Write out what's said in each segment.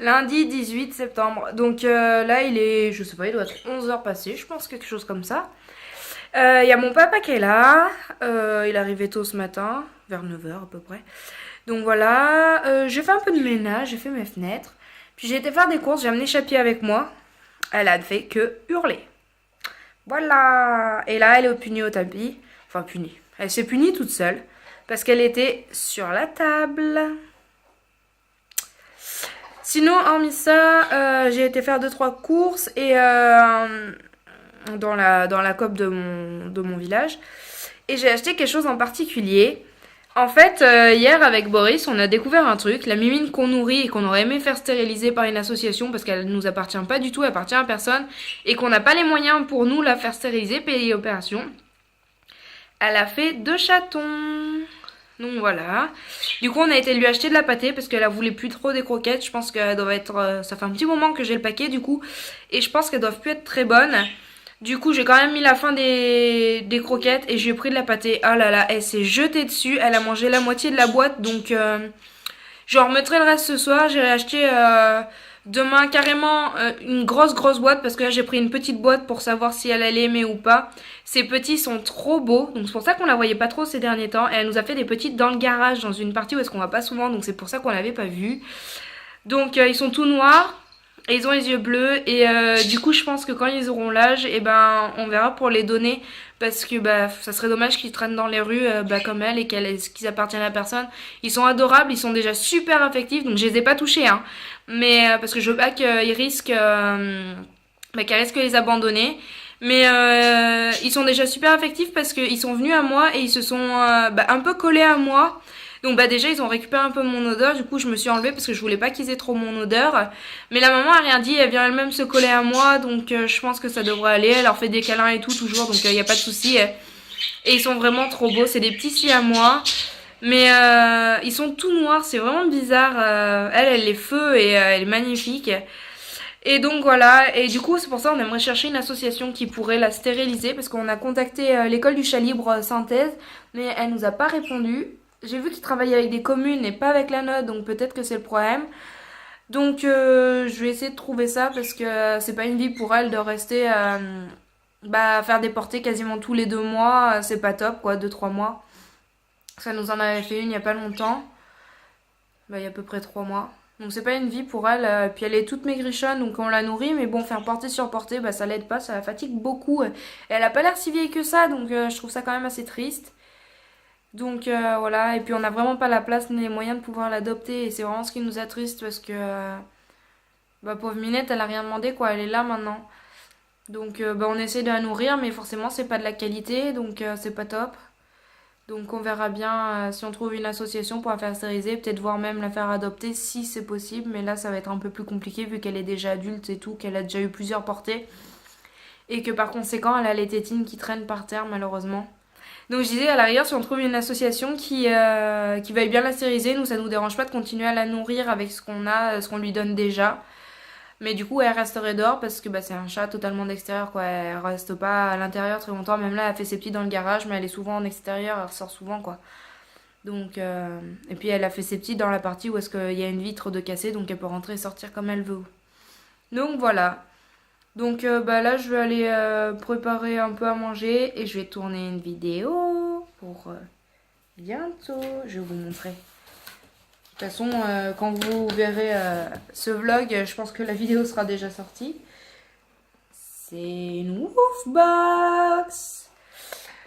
Lundi 18 septembre. Donc là, il est, je sais pas, il doit être 11 heures passées, je pense, quelque chose comme ça. Il y a mon papa qui est là. Il est arrivé tôt ce matin, vers 9 heures à peu près. Donc voilà, j'ai fait un peu de ménage, j'ai fait mes fenêtres. Puis j'ai été faire des courses, j'ai amené Chapi avec moi. Elle a fait que hurler. Voilà. Et là, elle est punie au tapis. Enfin, punie. Elle s'est punie toute seule. Parce qu'elle était sur la table. Sinon, hormis ça, j'ai été faire deux trois courses et dans la coop de mon village. Et j'ai acheté quelque chose en particulier. En fait, hier avec Boris, on a découvert un truc, la mimine qu'on nourrit et qu'on aurait aimé faire stériliser par une association parce qu'elle nous appartient pas du tout, elle appartient à personne et qu'on n'a pas les moyens pour nous la faire stériliser, payer l'opération. Elle a fait deux chatons. Donc voilà. Du coup, on a été lui acheter de la pâtée parce qu'elle a voulu plus trop des croquettes. Je pense qu'elle doit être. Ça fait un petit moment que j'ai le paquet du coup. Et je pense qu'elles doivent plus être très bonnes. Du coup, j'ai quand même mis la fin des croquettes et j'ai pris de la pâtée. Oh là là, elle s'est jetée dessus. Elle a mangé la moitié de la boîte. Donc, je remettrai le reste ce soir. J'ai acheté demain carrément une grosse boîte parce que là j'ai pris une petite boîte pour savoir si elle allait aimer ou pas. Ces petits sont trop beaux, donc c'est pour ça qu'on la voyait pas trop ces derniers temps. Et elle nous a fait des petites dans le garage, dans une partie où est-ce qu'on va pas souvent, donc c'est pour ça qu'on l'avait pas vu. Donc ils sont tout noirs. Et ils ont les yeux bleus et du coup je pense que quand ils auront l'âge, et ben on verra pour les donner parce que bah ça serait dommage qu'ils traînent dans les rues comme elle et qu'ils appartiennent à personne. Ils sont adorables, ils sont déjà super affectifs donc je les ai pas touchés hein. Mais parce que je veux pas qu'ils risquent qu'elle risque de les abandonner. Mais ils sont déjà super affectifs parce qu'ils sont venus à moi et ils se sont un peu collés à moi. Donc bah déjà ils ont récupéré un peu mon odeur, du coup je me suis enlevée parce que je voulais pas qu'ils aient trop mon odeur. Mais la maman a rien dit, elle vient elle-même se coller à moi, donc je pense que ça devrait aller. Elle leur fait des câlins et tout toujours, donc il y a pas de souci. Et ils sont vraiment trop beaux, c'est des petits siamois. Mais ils sont tout noirs, c'est vraiment bizarre. Elle est feu et elle est magnifique. Et donc voilà, et du coup c'est pour ça qu'on aimerait chercher une association qui pourrait la stériliser parce qu'on a contacté l'école du chat libre Synthèse, mais elle nous a pas répondu. J'ai vu qu'ils travaillaient avec des communes et pas avec la nôtre, donc peut-être que c'est le problème. Donc je vais essayer de trouver ça parce que c'est pas une vie pour elle de rester faire des portées quasiment tous les 2 mois, c'est pas top quoi, 2 3 mois. Ça nous en avait fait une il y a pas longtemps, il y a à peu près 3 mois. Donc c'est pas une vie pour elle. Puis elle est toute maigrichonne, donc on la nourrit, mais bon, faire porter sur porter, ça l'aide pas, ça la fatigue beaucoup. Et elle a pas l'air si vieille que ça, donc je trouve ça quand même assez triste. Donc voilà, et puis on n'a vraiment pas la place ni les moyens de pouvoir l'adopter, et c'est vraiment ce qui nous attriste parce que pauvre Minette, elle a rien demandé quoi, elle est là maintenant. Donc on essaie de la nourrir, mais forcément c'est pas de la qualité, donc c'est pas top. Donc on verra bien si on trouve une association pour la faire stériliser, peut-être voir même la faire adopter si c'est possible, mais là ça va être un peu plus compliqué vu qu'elle est déjà adulte et tout, qu'elle a déjà eu plusieurs portées et que par conséquent elle a les tétines qui traînent par terre malheureusement. Donc je disais à la rigueur si on trouve une association qui veuille bien la stériliser, nous ça nous dérange pas de continuer à la nourrir avec ce qu'on a, ce qu'on lui donne déjà. Mais du coup, elle resterait dehors parce que c'est un chat totalement d'extérieur, quoi. Elle reste pas à l'intérieur très longtemps. Même là, elle fait ses petits dans le garage, mais elle est souvent en extérieur, elle ressort souvent, quoi. Donc, et puis elle a fait ses petits dans la partie où est-ce qu'il y a une vitre de cassée, donc elle peut rentrer et sortir comme elle veut. Donc voilà. Donc là, je vais aller préparer un peu à manger et je vais tourner une vidéo pour bientôt. Je vais vous montrer. De toute façon, quand vous verrez ce vlog, je pense que la vidéo sera déjà sortie. C'est une Woofbox.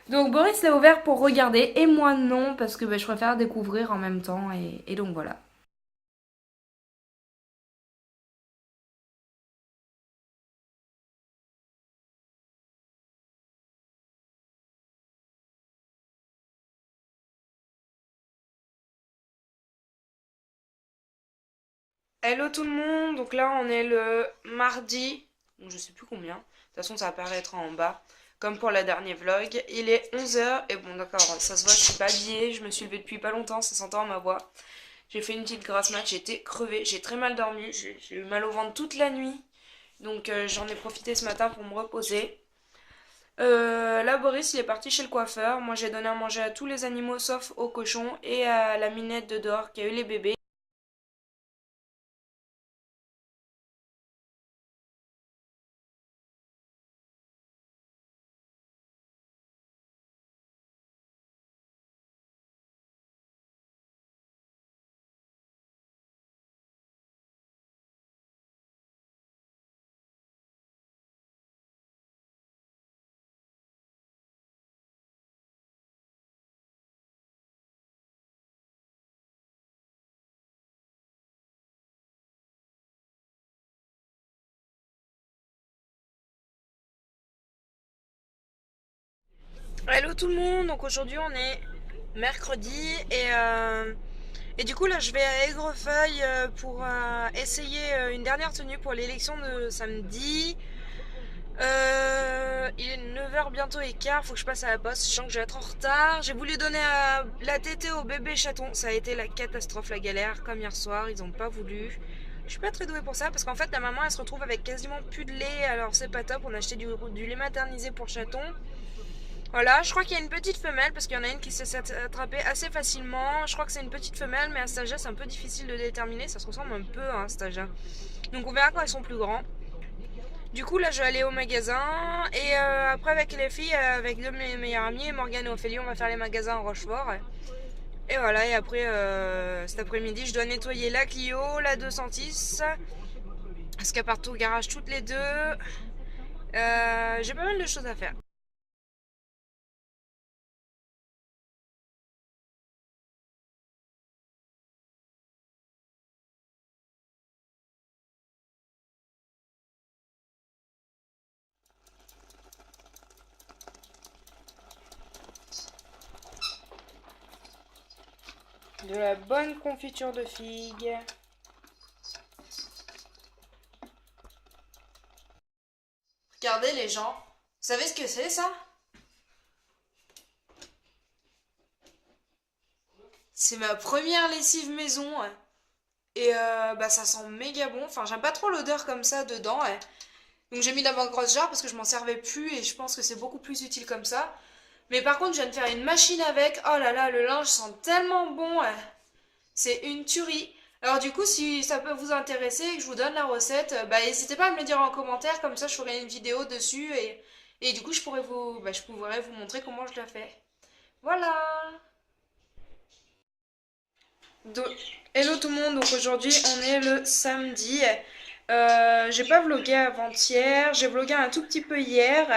Donc Boris l'a ouvert pour regarder et moi non parce que je préfère découvrir en même temps et donc voilà. Hello tout le monde, donc là on est le mardi, donc je sais plus combien, de toute façon ça apparaîtra en bas, comme pour la dernière vlog. Il est 11 heures et bon d'accord, ça se voit, je suis pas habillée, je me suis levée depuis pas longtemps, ça s'entend à ma voix. J'ai fait une petite grasse mat, j'étais crevée, j'ai très mal dormi, j'ai eu mal au ventre toute la nuit. Donc j'en ai profité ce matin pour me reposer. Là Boris il est parti chez le coiffeur, moi j'ai donné à manger à tous les animaux sauf au cochon et à la minette de dehors qui a eu les bébés. Hello tout le monde, donc aujourd'hui on est mercredi et du coup là je vais à Aigrefeuille pour essayer une dernière tenue pour l'élection de samedi. Il est 9h bientôt et quart, faut que je passe à la poste, je sens que je vais être en retard. J'ai voulu donner la tétée au bébé chaton, ça a été la catastrophe, la galère, comme hier soir, ils ont pas voulu. Je suis pas très douée pour ça parce qu'en fait la maman elle se retrouve avec quasiment plus de lait, alors c'est pas top, on a acheté du lait maternisé pour le chaton. Voilà, je crois qu'il y a une petite femelle parce qu'il y en a une qui s'est attrapée assez facilement. Je crois que c'est une petite femelle, mais à cet âge-là, c'est un peu difficile de déterminer. Ça se ressemble un peu à un cet âge-là. Donc on verra quand elles sont plus grands. Du coup, là, je vais aller au magasin et après, avec les filles, avec deux de mes meilleures amies, Morgane et Ophélie, on va faire les magasins en Rochefort. Et voilà, et après, cet après-midi, je dois nettoyer la Clio, la 206, parce qu'elles partent au garage toutes les deux. J'ai pas mal de choses à faire. De la bonne confiture de figues. Regardez les gens. Vous savez ce que c'est ça? C'est ma première lessive maison. Ouais. Et bah ça sent méga bon. Enfin j'aime pas trop l'odeur comme ça dedans. Ouais. Donc j'ai mis dans ma grosse jarre parce que je m'en servais plus et je pense que c'est beaucoup plus utile comme ça. Mais par contre je viens de faire une machine avec. Oh là là, le linge sent tellement bon. Ouais. C'est une tuerie. Alors du coup si ça peut vous intéresser et que je vous donne la recette, bah n'hésitez pas à me le dire en commentaire. Comme ça je ferai une vidéo dessus et du coup je pourrais vous montrer comment je la fais. Voilà. Do- Hello tout le monde, donc aujourd'hui on est le samedi. J'ai pas vlogué avant-hier, j'ai vlogué un tout petit peu hier.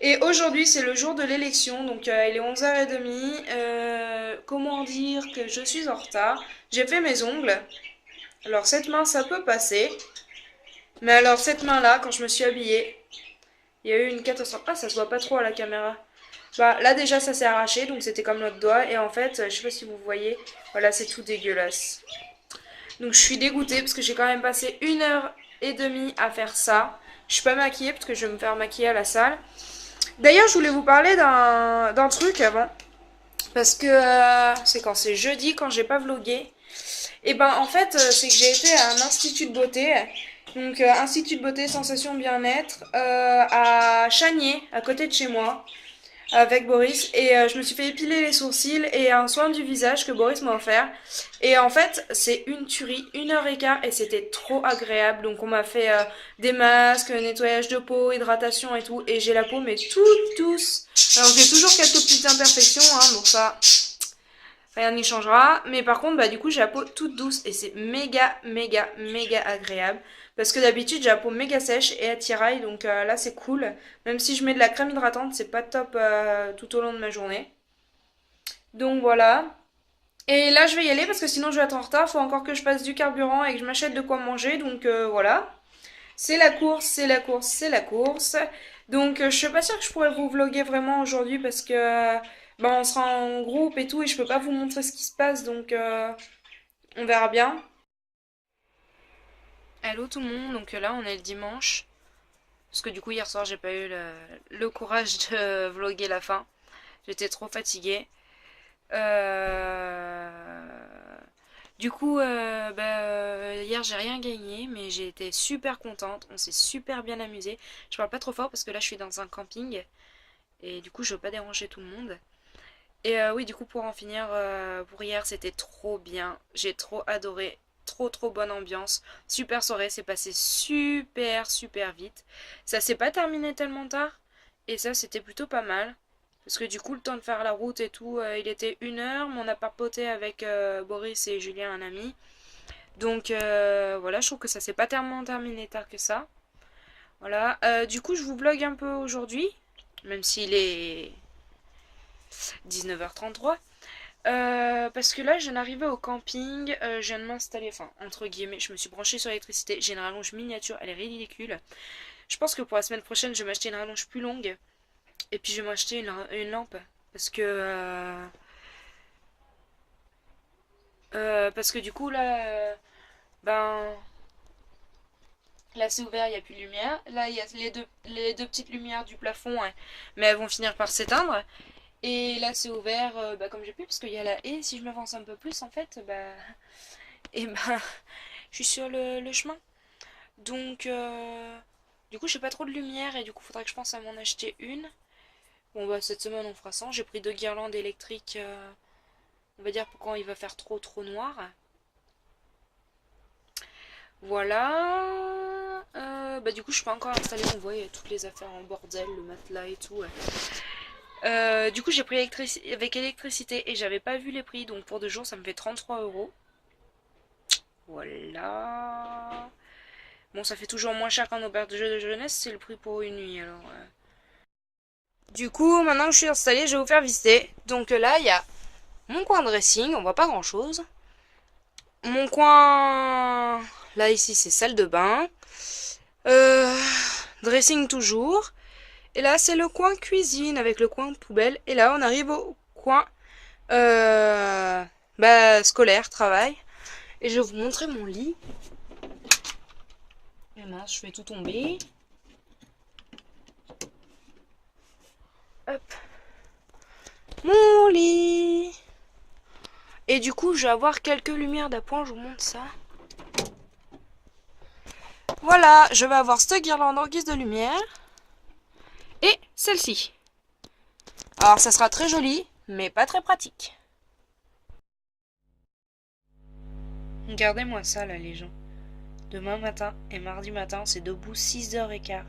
Et aujourd'hui c'est le jour de l'élection, donc il est 11h30. Comment dire que je suis en retard? J'ai fait mes ongles. Alors cette main ça peut passer. Mais alors cette main-là, quand je me suis habillée, il y a eu une catastrophe. Ah, ça se voit pas trop à la caméra. Bah là déjà ça s'est arraché, donc c'était comme notre doigt. Et en fait, je sais pas si vous voyez, voilà c'est tout dégueulasse. Donc je suis dégoûtée parce que j'ai quand même passé 1h30 à faire ça. Je suis pas maquillée parce que je vais me faire maquiller à la salle. D'ailleurs, je voulais vous parler d'un truc avant. Parce que c'est quand c'est jeudi, quand j'ai pas vlogué. Et ben en fait, c'est que j'ai été à un institut de beauté. Donc institut de beauté sensation bien-être à Chanier, à côté de chez moi avec Boris et je me suis fait épiler les sourcils et un soin du visage que Boris m'a offert et en fait c'est une tuerie, 1h15 et c'était trop agréable. Donc on m'a fait des masques, nettoyage de peau, hydratation et tout et j'ai la peau mais toute douce. Alors j'ai toujours quelques petites imperfections hein, donc ça rien n'y changera. Mais par contre, bah, du coup, j'ai la peau toute douce et c'est méga, méga, méga agréable. Parce que d'habitude, j'ai la peau méga sèche et attiraille. Donc là, c'est cool. Même si je mets de la crème hydratante, c'est pas top tout au long de ma journée. Donc voilà. Et là, je vais y aller parce que sinon, je vais être en retard. Faut encore que je passe du carburant et que je m'achète de quoi manger. Donc voilà. C'est la course, c'est la course, c'est la course. Donc je suis pas sûre que je pourrais vous vlogger vraiment aujourd'hui parce que ben, on sera en groupe et tout et je peux pas vous montrer ce qui se passe donc on verra bien. Hello tout le monde, donc là on est le dimanche. Parce que du coup hier soir j'ai pas eu le courage de vlogger la fin. J'étais trop fatiguée. Du coup, hier j'ai rien gagné, mais j'ai été super contente. On s'est super bien amusé. Je parle pas trop fort parce que là je suis dans un camping et du coup je veux pas déranger tout le monde. Et oui, du coup pour en finir, pour hier c'était trop bien. J'ai trop adoré. Trop trop bonne ambiance. Super soirée, c'est passé super super vite. Ça s'est pas terminé tellement tard. Et ça c'était plutôt pas mal. Parce que du coup, le temps de faire la route et tout, il était 1h, mais on a papoté avec Boris et Julien, un ami. Donc voilà, je trouve que ça s'est pas tellement terminé tard que ça. Voilà, du coup, je vous vlog un peu aujourd'hui, même s'il est 19h33. Parce que là, je viens d'arriver au camping, je viens de m'installer, enfin, entre guillemets, je me suis branchée sur l'électricité. J'ai une rallonge miniature, elle est ridicule. Je pense que pour la semaine prochaine, je vais m'acheter une rallonge plus longue. Et puis je vais m'acheter une lampe. Parce que... parce que du coup là... ben... Là c'est ouvert, il n'y a plus de lumière. Là il y a les deux petites lumières du plafond, hein, mais elles vont finir par s'éteindre. Et là c'est ouvert, comme j'ai pu, parce qu'il y a la haie. Si je m'avance un peu plus en fait, et je suis sur le chemin. Donc du coup j'ai pas trop de lumière et du coup faudrait que je pense à m'en acheter une. Bon cette semaine on fera ça. J'ai pris 2 guirlandes électriques, on va dire pour quand il va faire trop noir. Voilà. Du coup je suis pas encore installée, on voit il y a toutes les affaires en bordel, le matelas et tout. Ouais. Du coup j'ai pris avec électricité et j'avais pas vu les prix, donc pour 2 jours ça me fait 33 €. Voilà. Bon, ça fait toujours moins cher qu'en auberge de jeu de jeunesse, c'est le prix pour une nuit alors. Du coup, maintenant que je suis installée, je vais vous faire visiter. Donc là, il y a mon coin dressing, on voit pas grand chose. Mon coin, là ici, c'est salle de bain. Dressing toujours. Et là, c'est le coin cuisine avec le coin poubelle. Et là, on arrive au coin scolaire, travail. Et je vais vous montrer mon lit. Et mince, je fais tout tomber. Hop. Mon lit. Et du coup, je vais avoir quelques lumières d'appoint, je vous montre ça. Voilà, je vais avoir cette guirlande en guise de lumière. Et celle-ci. Alors, ça sera très joli, mais pas très pratique. Regardez-moi ça, là, les gens. Demain matin et mardi matin, c'est debout 6h15.